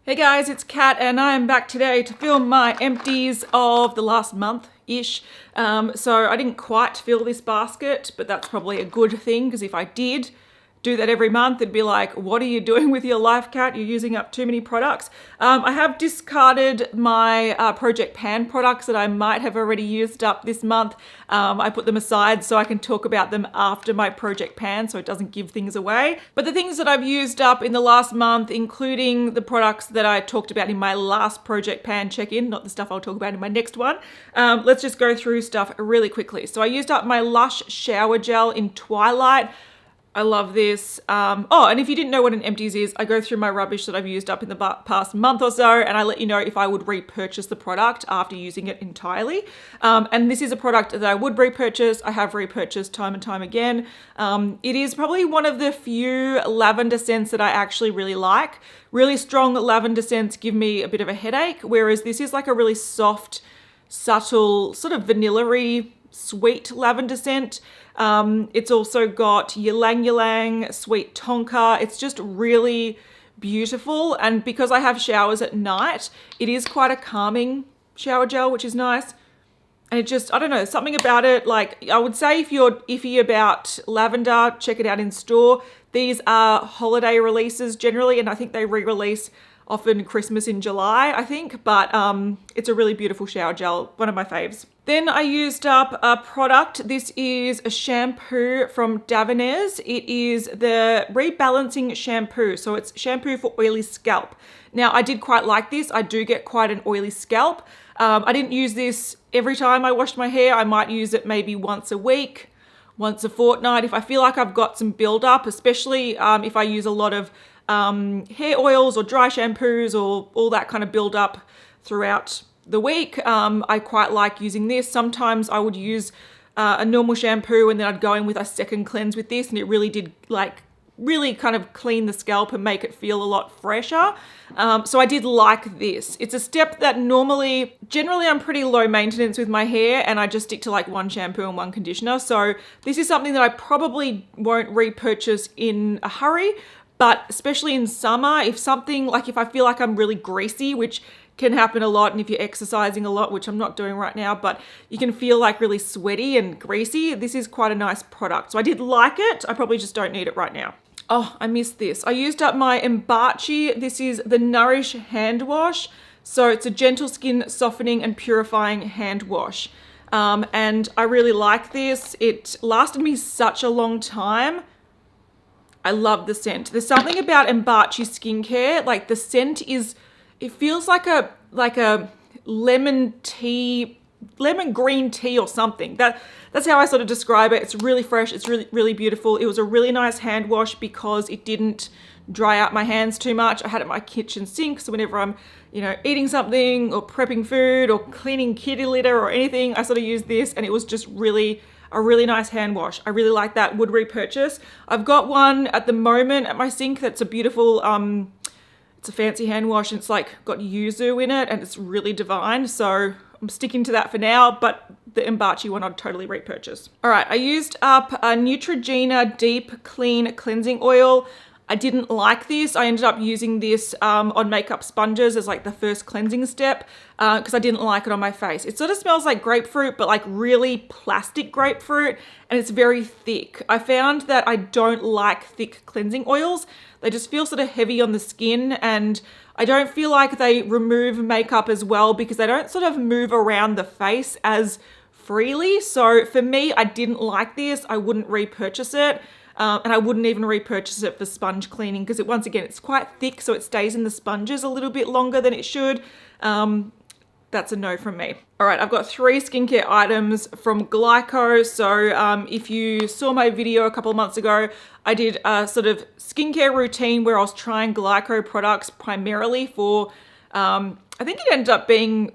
Hey guys, it's Kat and I am back today to film my empties of the last month-ish. So I didn't quite fill this basket, but that's probably a good thing because if I did do that every month, it'd be like, what are you doing with your life, Kat? You're using up too many products. I have discarded my Project Pan products that I might have already used up this month. I put them aside so I can talk about them after my Project Pan so it doesn't give things away. But the things that I've used up in the last month, including the products that I talked about in my last Project Pan check-in, not the stuff I'll talk about in my next one. Let's just go through stuff really quickly. So I used up my Lush Shower Gel in Twilight. I love this. And if you didn't know what an empties is, I go through my rubbish that I've used up in the past month or so, and I let you know if I would repurchase the product after using it entirely. And this is a product that I would repurchase. I have repurchased time and time again. It is probably one of the few lavender scents that I actually really like. Really strong lavender scents give me a bit of a headache, whereas this is like a really soft, subtle, sort of vanilla-y, sweet lavender scent. It's also got ylang ylang, sweet tonka. It's just really beautiful. And because I have showers at night, it is quite a calming shower gel, which is nice. And it just, I don't know, something about it. Like, I would say if you're iffy about lavender, check it out in store. These are holiday releases generally, and I think they re-release often Christmas in July, I think, but it's a really beautiful shower gel, one of my faves. Then I used up a product. This is a shampoo from Davines. It is the Rebalancing shampoo. So it's shampoo for oily scalp. Now, I did quite like this. I do get quite an oily scalp. I didn't use this every time I washed my hair. I might use it maybe once a week, once a fortnight. If I feel like I've got some buildup, especially if I use a lot of hair oils or dry shampoos or all that kind of build up throughout the week. I quite like using this. Sometimes I would use a normal shampoo and then I'd go in with a second cleanse with this, and it really did really kind of clean the scalp and make it feel a lot fresher. So I did like this. It's a step that generally I'm pretty low maintenance with my hair and I just stick to like one shampoo and one conditioner. So this is something that I probably won't repurchase in a hurry. But especially in summer, if I feel like I'm really greasy, which can happen a lot, and if you're exercising a lot, which I'm not doing right now, but you can feel like really sweaty and greasy, this is quite a nice product. So I did like it. I probably just don't need it right now. Oh, I missed this. I used up my Enbacci. This is the Nourish hand wash. So it's a gentle skin softening and purifying hand wash. And I really like this. It lasted me such a long time. I love the scent. There's something about Enbacci skincare. Like the scent it feels like a lemon green tea or something. That's how I sort of describe it. It's really fresh. It's really, really beautiful. It was a really nice hand wash because it didn't dry out my hands too much. I had it in my kitchen sink. So whenever I'm, eating something or prepping food or cleaning kitty litter or anything, I sort of use this, and it was just a really nice hand wash. I really like that. Would repurchase. I've got one at the moment at my sink that's a beautiful, it's a fancy hand wash, and it's like got yuzu in it and it's really divine. So I'm sticking to that for now, but the Enbacci one I'd totally repurchase. All right, I used up a Neutrogena Deep Clean Cleansing Oil. I didn't like this. I ended up using this on makeup sponges as like the first cleansing step because I didn't like it on my face. It sort of smells like grapefruit, but like really plastic grapefruit, and it's very thick. I found that I don't like thick cleansing oils. They just feel sort of heavy on the skin, and I don't feel like they remove makeup as well because they don't sort of move around the face as freely. So for me, I didn't like this. I wouldn't repurchase it. And I wouldn't even repurchase it for sponge cleaning because once again, it's quite thick, so it stays in the sponges a little bit longer than it should. That's a no from me. All right, I've got 3 skincare items from Glyco. So if you saw my video a couple of months ago, I did a sort of skincare routine where I was trying Glyco products primarily for, I think it ended up being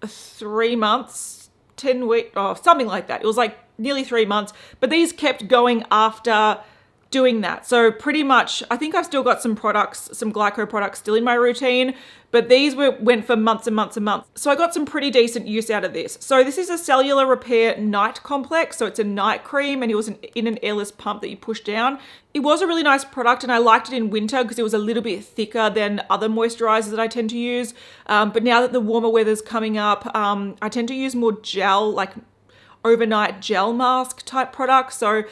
3 months, 10 weeks, or something like that. It was like nearly 3 months, but these kept going after doing that. So pretty much, I think I've still got some products, some Glyco products still in my routine, but these went for months and months and months. So I got some pretty decent use out of this. So this is a Cellular Repair Night Complex. So it's a night cream, and it was in an airless pump that you push down. It was a really nice product, and I liked it in winter because it was a little bit thicker than other moisturizers that I tend to use. But now that the warmer weather's coming up, I tend to use more gel, like overnight gel mask type products. So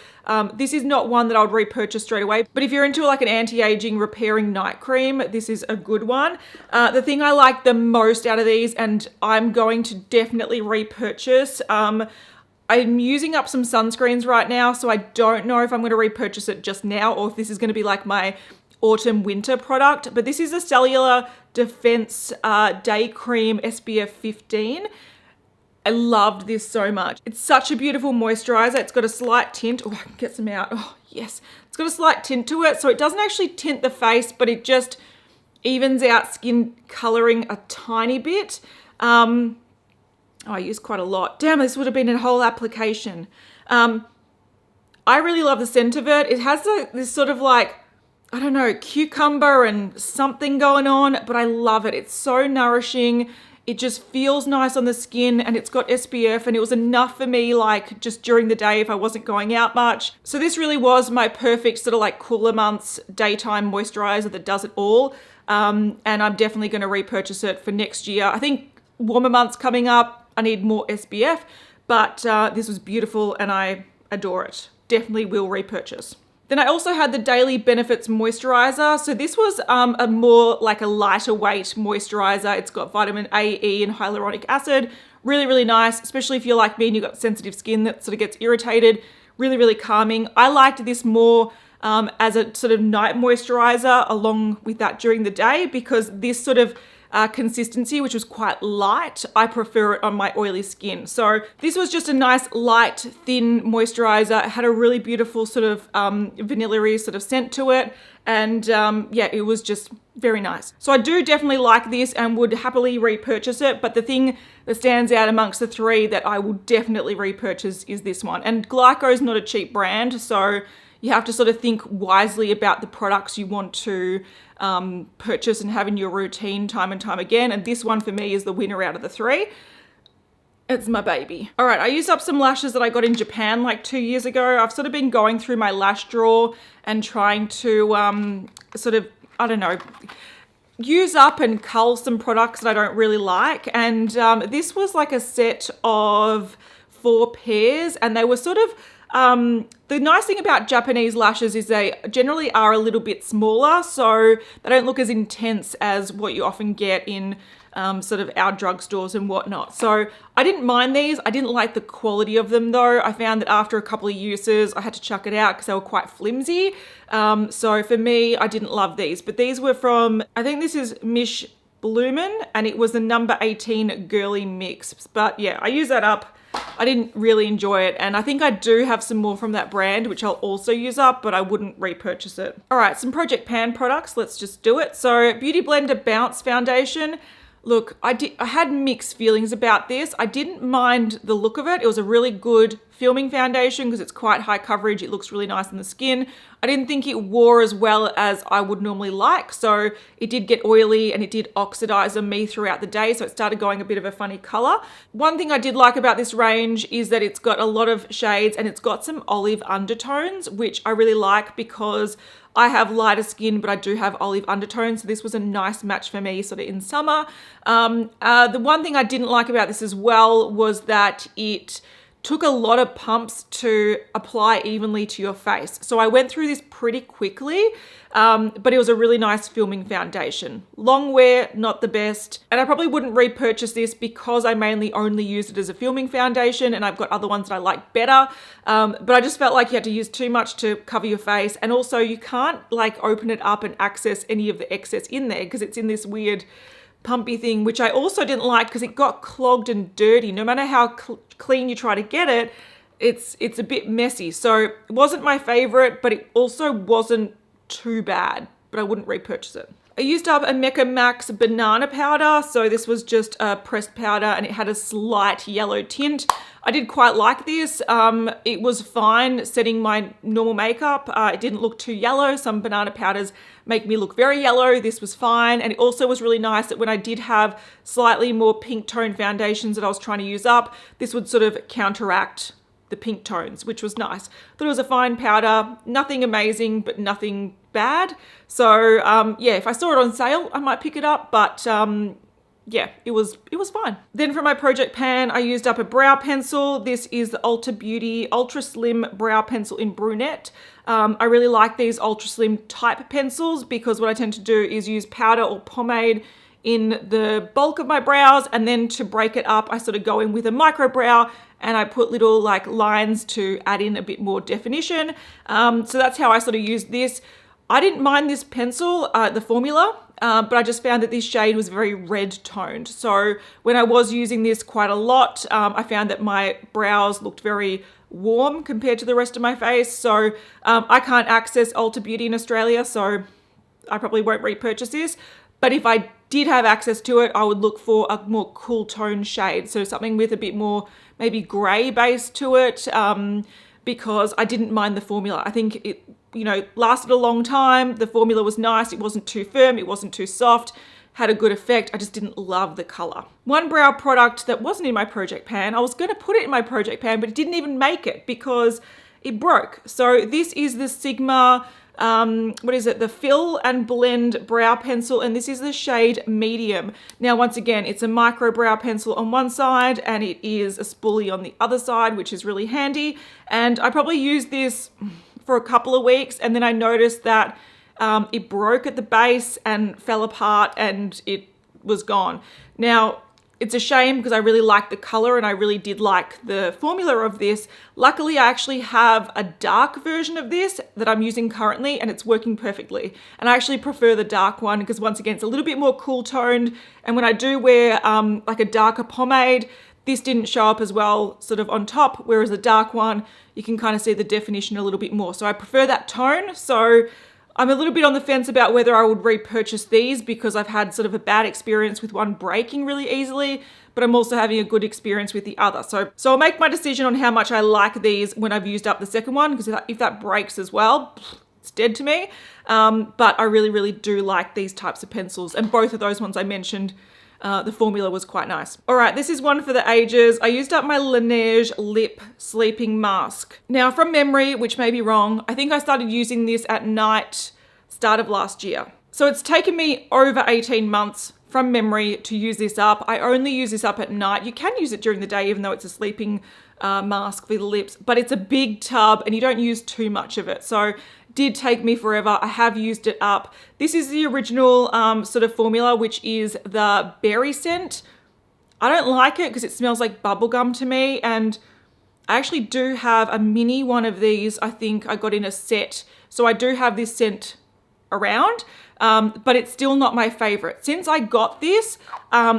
this is not one that I would repurchase straight away, but if you're into like an anti-aging repairing night cream, this is a good one. The thing I like the most out of these, and I'm going to definitely repurchase, I'm using up some sunscreens right now, so I don't know if I'm going to repurchase it just now or if this is going to be like my autumn winter product, but this is a Cellular Defense Day Cream SPF 15. I loved this so much. It's such a beautiful moisturizer. It's got a slight tint. Oh, I can get some out. Oh, yes. It's got a slight tint to it. So it doesn't actually tint the face, but it just evens out skin coloring a tiny bit. Oh, I use quite a lot. Damn, this would have been a whole application. I really love the scent of it. It has this sort of like, I don't know, cucumber and something going on, but I love it. It's so nourishing. It just feels nice on the skin, and it's got SPF, and it was enough for me like just during the day if I wasn't going out much. So this really was my perfect sort of like cooler months daytime moisturizer that does it all. And I'm definitely going to repurchase it for next year. I think warmer months coming up, I need more SPF, but this was beautiful and I adore it. Definitely will repurchase. Then I also had the Daily Benefits Moisturiser. So this was a more like a lighter weight moisturizer. It's got vitamin A, E, and hyaluronic acid. Really, really nice, especially if you're like me and you've got sensitive skin that sort of gets irritated. Really, really calming. I liked this more as a sort of night moisturizer along with that during the day, because this sort of consistency, which was quite light, I prefer it on my oily skin. So this was just a nice light thin moisturizer. It had a really beautiful sort of vanilla-y sort of scent to it, and yeah, it was just very nice. So I do definitely like this and would happily repurchase it, but the thing that stands out amongst the three that I will definitely repurchase is this one. And Glyco is not a cheap brand, so you have to sort of think wisely about the products you want to purchase and have in your routine time and time again. And this one for me is the winner out of the three. It's my baby. All right, I used up some lashes that I got in Japan like 2 years ago. I've sort of been going through my lash drawer and trying to sort of, I don't know, use up and cull some products that I don't really like. And this was like a set of 4 pairs, and they were sort of, the nice thing about Japanese lashes is they generally are a little bit smaller, so they don't look as intense as what you often get in sort of our drugstores and whatnot. So I didn't mind these. I didn't like the quality of them though. I found that after a couple of uses, I had to chuck it out because they were quite flimsy. So for me, I didn't love these, but these were from, I think this is Miche Bloomin, and it was the number 18 Girly mix. But yeah, I used that up. I didn't really enjoy it, and I think I do have some more from that brand, which I'll also use up, but I wouldn't repurchase it. All right, some Project Pan products. Let's just do it. So Beauty Blender Bounce Foundation. Look, I had mixed feelings about this. I didn't mind the look of it. It was a really good filming foundation because it's quite high coverage. It looks really nice on the skin. I didn't think it wore as well as I would normally like. So it did get oily and it did oxidize on me throughout the day. So it started going a bit of a funny color. One thing I did like about this range is that it's got a lot of shades and it's got some olive undertones, which I really like because I have lighter skin, but I do have olive undertones. So this was a nice match for me sort of in summer. The one thing I didn't like about this as well was that it took a lot of pumps to apply evenly to your face. So I went through this pretty quickly, but it was a really nice filming foundation. Long wear, not the best. And I probably wouldn't repurchase this because I mainly only use it as a filming foundation and I've got other ones that I like better. But I just felt like you had to use too much to cover your face. And also you can't like open it up and access any of the excess in there because it's in this weird pumpy thing, which I also didn't like because it got clogged and dirty. No matter how clean you try to get it, it's a bit messy. So it wasn't my favorite, but it also wasn't too bad, but I wouldn't repurchase it. I used up a Mecca Max banana powder. So this was just a pressed powder and it had a slight yellow tint. I did quite like this. It was fine setting my normal makeup. It didn't look too yellow. Some banana powders make me look very yellow. This was fine. And it also was really nice that when I did have slightly more pink tone foundations that I was trying to use up, this would sort of counteract the pink tones, which was nice. Thought it was a fine powder, nothing amazing, but nothing bad. So yeah, if I saw it on sale, I might pick it up, but yeah, it was fine. Then for my project pan, I used up a brow pencil. This is the Ulta Beauty Ultra Slim Brow Pencil in Brunette. I really like these ultra slim type pencils because what I tend to do is use powder or pomade in the bulk of my brows, and then to break it up, I sort of go in with a micro brow and I put little like lines to add in a bit more definition. So that's how I sort of use this. I didn't mind this pencil, the formula, but I just found that this shade was very red toned. So when I was using this quite a lot, I found that my brows looked very warm compared to the rest of my face. So I can't access Ulta Beauty in Australia, so I probably won't repurchase this. But if I did have access to it, I would look for a more cool tone shade. So something with a bit more maybe gray base to it, because I didn't mind the formula. I think it, lasted a long time. The formula was nice. It wasn't too firm. It wasn't too soft. Had a good effect. I just didn't love the color. One brow product that wasn't in my project pan, I was going to put it in my project pan, but it didn't even make it because it broke. So this is the Sigma, the Fill and Blend Brow Pencil, and this is the shade Medium. Now, once again, it's a micro brow pencil on one side and it is a spoolie on the other side, which is really handy. And I probably used this for a couple of weeks and then I noticed that it broke at the base and fell apart and it was gone. Now, it's a shame because I really like the color and I really did like the formula of this. Luckily, I actually have a dark version of this that I'm using currently and it's working perfectly. And I actually prefer the dark one because once again, it's a little bit more cool toned. And when I do wear like a darker pomade, this didn't show up as well sort of on top, whereas the dark one, you can kind of see the definition a little bit more. So I prefer that tone. So I'm a little bit on the fence about whether I would repurchase these because I've had sort of a bad experience with one breaking really easily, but I'm also having a good experience with the other. So I'll make my decision on how much I like these when I've used up the second one, because if that breaks as well, it's dead to me. But I really, really do like these types of pencils, and both of those ones I mentioned, the formula was quite nice. All right, this is one for the ages. I used up my Laneige Lip Sleeping Mask. Now, from memory, which may be wrong, I think I started using this at night, start of last year. So it's taken me over 18 months from memory to use this up. I only use this up at night. You can use it during the day, even though it's a sleeping mask for the lips, but it's a big tub and you don't use too much of it. So did take me forever. I have used it up. This is the original sort of formula, which is the berry scent. I don't like it because it smells like bubblegum to me. And I actually do have a mini one of these. I think I got in a set. So I do have this scent around, but it's still not my favorite. Since I got this,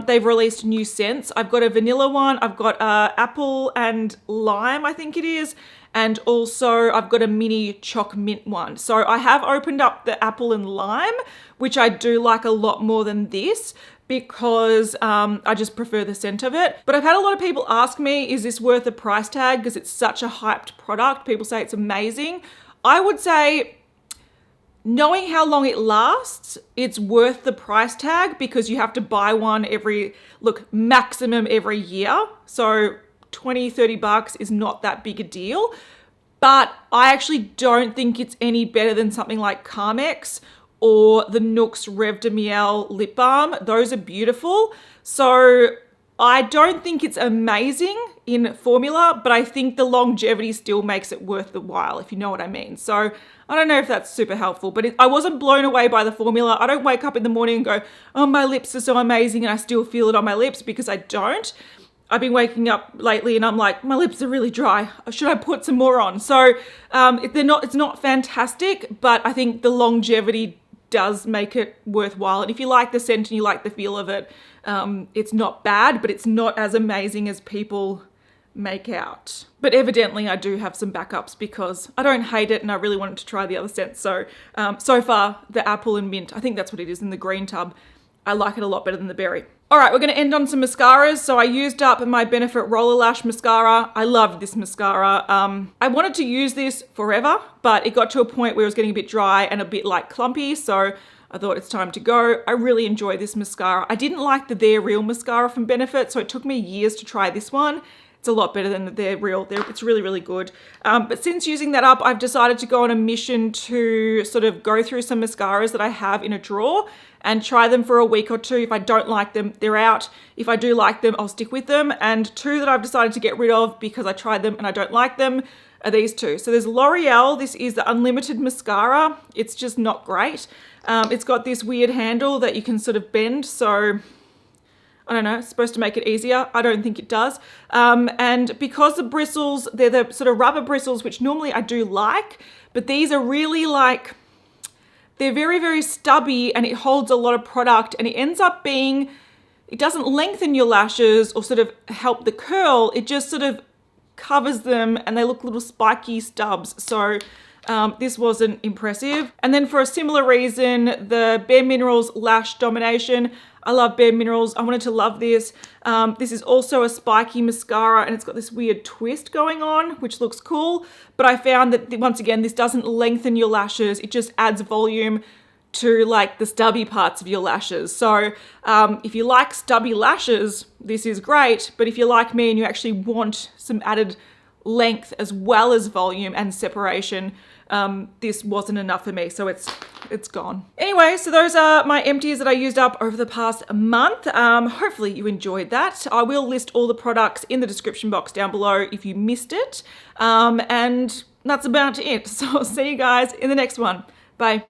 they've released new scents. I've got a vanilla one. I've got apple and lime, I think it is. And also I've got a mini choc mint one. So I have opened up the apple and lime, which I do like a lot more than this because I just prefer the scent of it. But I've had a lot of people ask me, is this worth the price tag? Because it's such a hyped product. People say it's amazing. I would say, knowing how long it lasts, it's worth the price tag because you have to buy one maximum every year. So 20, 30 bucks is not that big a deal, but I actually don't think it's any better than something like Carmex or the Nuxe Rev de Miel lip balm. Those are beautiful. So I don't think it's amazing in formula, but I think the longevity still makes it worth the while, if you know what I mean. So I don't know if that's super helpful, but I wasn't blown away by the formula. I don't wake up in the morning and go, oh, my lips are so amazing, and I still feel it on my lips, because I don't. I've been waking up lately and I'm like, my lips are really dry. Should I put some more on? So it's not fantastic, but I think the longevity does make it worthwhile. And if you like the scent and you like the feel of it, it's not bad, but it's not as amazing as people make out. But evidently I do have some backups because I don't hate it and I really wanted to try the other scents. So, so far the apple and mint, I think that's what it is in the green tub. I like it a lot better than the berry. All right, we're gonna end on some mascaras. So I used up my Benefit Roller Lash mascara. I loved this mascara. I wanted to use this forever, but it got to a point where it was getting a bit dry and a bit like clumpy. So I thought it's time to go. I really enjoy this mascara. I didn't like the They're Real mascara from Benefit, so it took me years to try this one. It's a lot better than the They're Real. It's really, really good. But since using that up, I've decided to go on a mission to sort of go through some mascaras that I have in a drawer and try them for a week or two. If I don't like them, they're out. If I do like them, I'll stick with them. And two that I've decided to get rid of because I tried them and I don't like them are these two. So there's L'Oreal. This is the Unlimited Mascara. It's just not great. It's got this weird handle that you can sort of bend. So I don't know, it's supposed to make it easier. I don't think it does. And because the bristles, they're the sort of rubber bristles, which normally I do like, but these are really like, they're very, very stubby and it holds a lot of product and it ends up being, it doesn't lengthen your lashes or sort of help the curl. It just sort of covers them and they look little spiky stubs. So this wasn't impressive. And then for a similar reason, the Bare Minerals Lash Domination. I love Bare Minerals. I wanted to love this. This is also a spiky mascara and it's got this weird twist going on, which looks cool. But I found that once again, this doesn't lengthen your lashes. It just adds volume to like the stubby parts of your lashes. So if you like stubby lashes, this is great. But if you're like me and you actually want some added length as well as volume and separation, this wasn't enough for me, so it's gone. Anyway, so those are my empties that I used up over the past month. Hopefully you enjoyed that. I will list all the products in the description box down below if you missed it. And that's about it. So I'll see you guys in the next one. Bye.